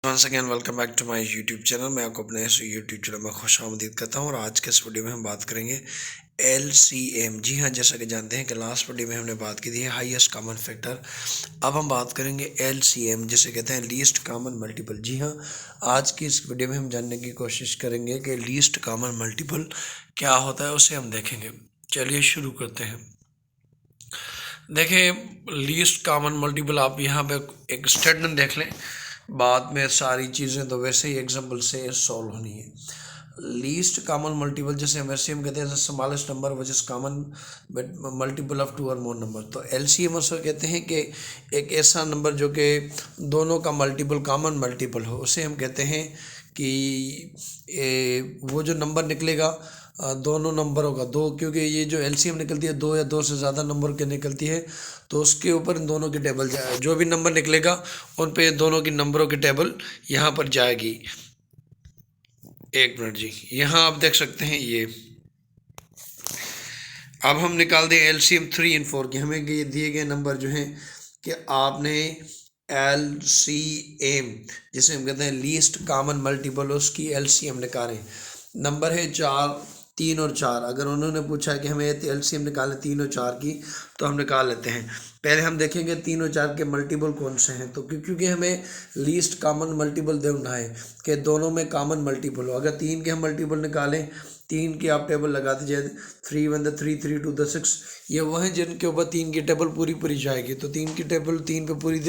Once again welcome back to my YouTube channel. मैं आपको अपने इस यूट्यूब चैनल में खुशामदीद करता हूँ और आज के इस वीडियो में हम बात करेंगे LCM। जी हाँ, जैसा कि जानते हैं कि लास्ट वीडियो में हमने बात की थी हाईएस्ट कॉमन फैक्टर। अब हम बात करेंगे LCM, जिसे कहते हैं लीस्ट कॉमन मल्टीपल। जी हाँ, आज की इस वीडियो में हम जानने की कोशिश करेंगे कि लीस्ट कॉमन मल्टीपल क्या होता है, उसे हम देखेंगे। चलिए शुरू करते हैं। देखें, लीस्ट कॉमन मल्टीपल आप यहाँ पे एक स्टेटमेंट देख लें, बाद में सारी चीज़ें तो वैसे ही एग्जाम्पल से सॉल्व होनी है। लीस्ट कॉमन मल्टीपल जैसे वैसे हम कहते हैं smallest number which is common but multiple of two और मोर नंबर। तो LCM उसको कहते हैं कि एक ऐसा नंबर जो कि दोनों का मल्टीपल कॉमन मल्टीपल हो, उसे हम कहते हैं कि वो जो नंबर निकलेगा दोनों नंबरों का, दो, क्योंकि ये जो LCM निकलती है दो या दो से ज़्यादा नंबर की निकलती है, तो उसके ऊपर इन दोनों की टेबल जाए, जो भी नंबर निकलेगा उन पे दोनों की नंबरों की टेबल यहाँ पर जाएगी। एक मिनट जी, यहाँ आप देख सकते हैं ये। अब हम निकाल दें LCM 3 और 4 की। हमें ये दिए गए नंबर जो हैं कि आपने LCM, जिसे हम कहते हैं लीस्ट कॉमन मल्टीपल, उसकी LCM निकालें। नंबर है 4, 3 और 4। अगर उन्होंने पूछा कि हमें LCM निकालें 3 और 4 की, तो हम निकाल लेते हैं। पहले हम देखेंगे 3 और 4 के मल्टीपल कौन से हैं। तो क्योंकि हमें लीस्ट कॉमन मल्टीपल देखना है कि दोनों में कॉमन मल्टीपल हो। अगर 3 के हम मल्टीपल निकालें, 3 की आप टेबल लगा दीजिए, 3 1 3, 3 2 6। ये वो हैं जिनके ऊपर 3 की टेबल पूरी जाएगी। तो 3 की टेबल 3 पे पूरी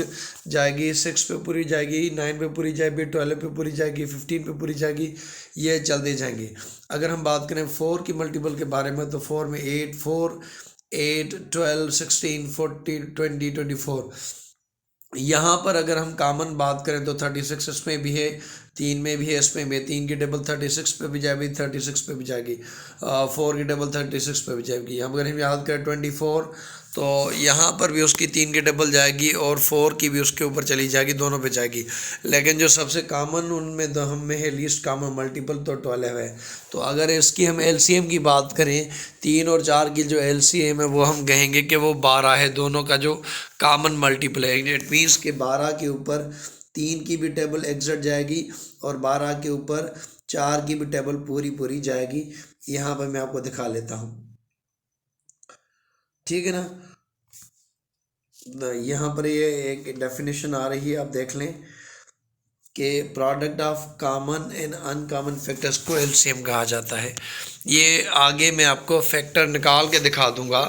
जाएगी, 6 पे पूरी जाएगी, 9 पे पूरी जाएगी, 12 पे पूरी जाएगी, 15 पे पूरी जाएगी, ये चलते जाएंगे। अगर हम बात करें 4 की मल्टीपल के बारे में, तो 4 में 8, 4, 8, 12, 16, 14, 20, 24। यहाँ पर अगर हम कॉमन बात करें तो 36 इसमें भी है, 3 में भी है, इसमें भी है। 3 की टेबल 36 पे भी जाएगी, 36 पे भी जाएगी। 4 की टेबल 36 पे भी जाएगी। अगर हम याद करें 24, तो यहाँ पर भी उसकी 3 की टेबल जाएगी और 4 की भी उसके ऊपर चली जाएगी, दोनों पे जाएगी। लेकिन जो सबसे कॉमन उनमें हम में है लीस्ट कॉमन मल्टीपल, तो 12 है। तो अगर इसकी हम LCM की बात करें, 3 और 4 की जो LCM है वो हम कहेंगे कि वो 12 है, दोनों का जो कॉमन मल्टीपल है। इट मीन्स के 12 के ऊपर 3 की भी टेबल एग्जट जाएगी और 12 के ऊपर 4 की भी टेबल पूरी जाएगी। यहाँ पर मैं आपको दिखा लेता हूँ, ठीक है ना। यहाँ पर ये एक डेफिनेशन आ रही है, आप देख लें कि product of common and uncommon factors को LCM कहा जाता है। ये आगे मैं आपको फैक्टर निकाल के दिखा दूंगा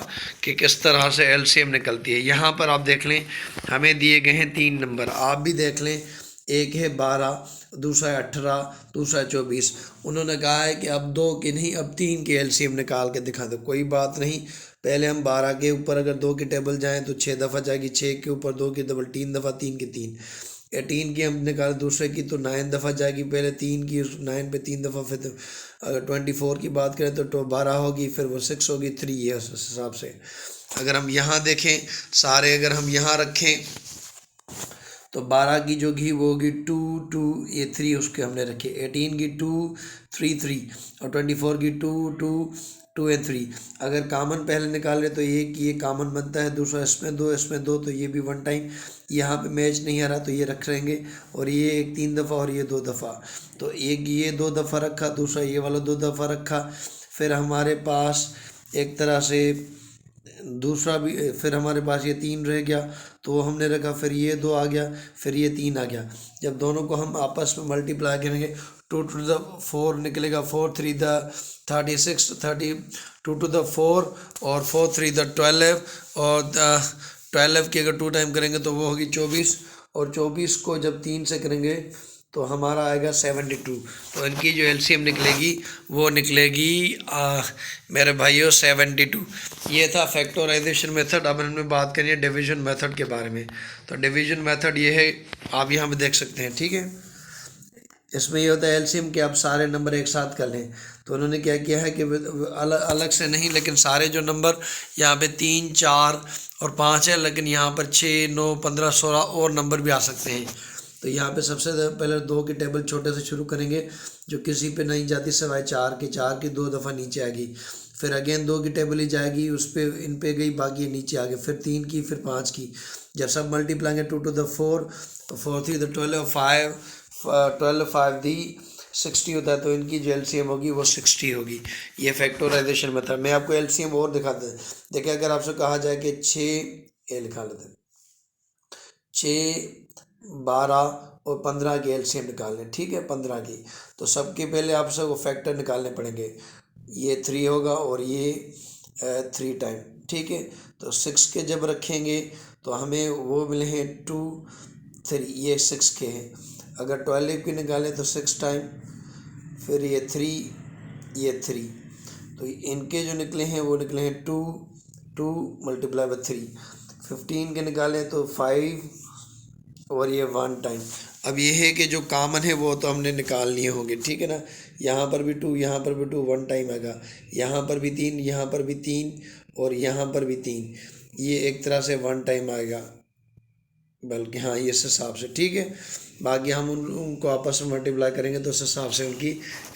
कि किस तरह से LCM निकलती है। यहाँ पर आप देख लें, हमें दिए गए हैं 3 नंबर, आप भी देख लें। एक है 12, दूसरा है 18, दूसरा है 24। उन्होंने कहा है कि अब 2 की नहीं, अब 3 की LCM निकाल के दिखा दो। कोई बात नहीं, पहले हम 12 के ऊपर अगर 2 की टेबल जाएँ तो 6 दफ़ा जाएगी, 6 के ऊपर 2 की टेबल 3 दफ़ा, 3 की 3। 18 की हम निकाल दूसरे की तो 9 दफ़ा जाएगी, पहले 3 की, 9 पे 3 दफ़ा। फिर अगर 24 की बात करें तो 12 होगी, फिर वो 6 होगी, 3 है। उस हिसाब से अगर हम यहाँ देखें सारे, अगर हम यहाँ रखें तो 12 की जो घी वो होगी 2 2, ये 3 उसके हमने रखे। 18 की 2 3 3 और 24 की 2 2 2 और 3। अगर कॉमन पहले निकाले तो ये कॉमन बनता है, दूसरा इसमें 2 इसमें 2, तो ये भी 1 टाइम। यहाँ पे मैच नहीं आ रहा तो ये रख लेंगे, और ये एक 3 दफ़ा और ये 2 दफ़ा। तो एक ये 2 दफ़ा रखा, दूसरा ये वाला 2 दफ़ा रखा। फिर हमारे पास एक तरह से दूसरा भी, फिर हमारे पास ये 3 रह गया तो वो हमने रखा, फिर ये 2 आ गया, फिर ये 3 आ गया। जब दोनों को हम आपस में मल्टीप्लाई करेंगे, 2 टू द 4 निकलेगा, 4 3 द 36, 2 टू द 4 और 4 3 द 12, और 12 की अगर 2 टाइम करेंगे तो वो होगी 24, और 24 को जब 3 से करेंगे तो हमारा आएगा 72। तो इनकी जो LCM निकलेगी वो निकलेगी मेरे भाइयों 72। ये था फैक्टराइजेशन मेथड। अब हमने बात करी है डिवीजन मेथड के बारे में। तो डिवीजन मेथड ये है, आप यहाँ पे देख सकते हैं, ठीक है। इसमें ये होता है LCM कि आप सारे नंबर एक साथ कर लें। तो उन्होंने क्या किया है कि अलग अलग से नहीं, लेकिन सारे जो नंबर यहाँ पे 3 4 और 5 है, लेकिन यहाँ पर 6 9 15 16 और नंबर भी आ सकते हैं। तो यहाँ पे सबसे पहले 2 की टेबल छोटे से शुरू करेंगे, जो किसी पे नहीं जाती सिवाय 4 की। 4 की 2 दफ़ा नीचे आएगी, फिर अगेन 2 की टेबल ही जाएगी, उस पर इन पे गई, बाकी नीचे आ गए। फिर 3 की, फिर 5 की। जब सब मल्टीप्लाई 2 टू द 4, 4 3 द 12, 5 12 5 दी 60 होता है, तो इनकी जो एलसीएम होगी वो 60 होगी। ये फैक्टराइजेशन मेथड। मैं आपको एलसीएम और दिखाते हैं। देखिए अगर आपसे कहा जाए कि 6 लिखा लेते हैं, 6 12 और 15 की एलसीएम निकालने, ठीक है 15 की, तो सबके पहले आपसे वो फैक्टर निकालने पड़ेंगे। ये 3 होगा और ये 3 टाइम, ठीक है। तो 6 के जब रखेंगे तो हमें वो मिले हैं 2 3, ये 6 के हैं। अगर 12 की निकालें तो 6 टाइम, फिर ये 3 ये 3, तो इनके जो निकले हैं वो निकले हैं 2 2 मल्टीप्लाई बाई 3। 15 के निकालें तो 5 और ये 1 टाइम। अब ये है कि जो कॉमन है वो तो हमने निकाल लिए होंगे, ठीक है ना। यहाँ पर भी 2, यहाँ पर भी 2, 1 टाइम आएगा। यहाँ पर भी 3, यहाँ पर भी 3 और यहाँ पर भी 3, ये एक तरह से 1 टाइम आएगा, बल्कि हाँ ये इस हिसाब से, ठीक है। बाकी हम उनको आपस में मल्टीप्लाई करेंगे तो उस हिसाब से उनकी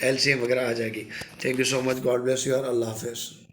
एलसीएम वगैरह आ जाएगी। Thank you so much, God bless you और अल्लाह हाफिज़।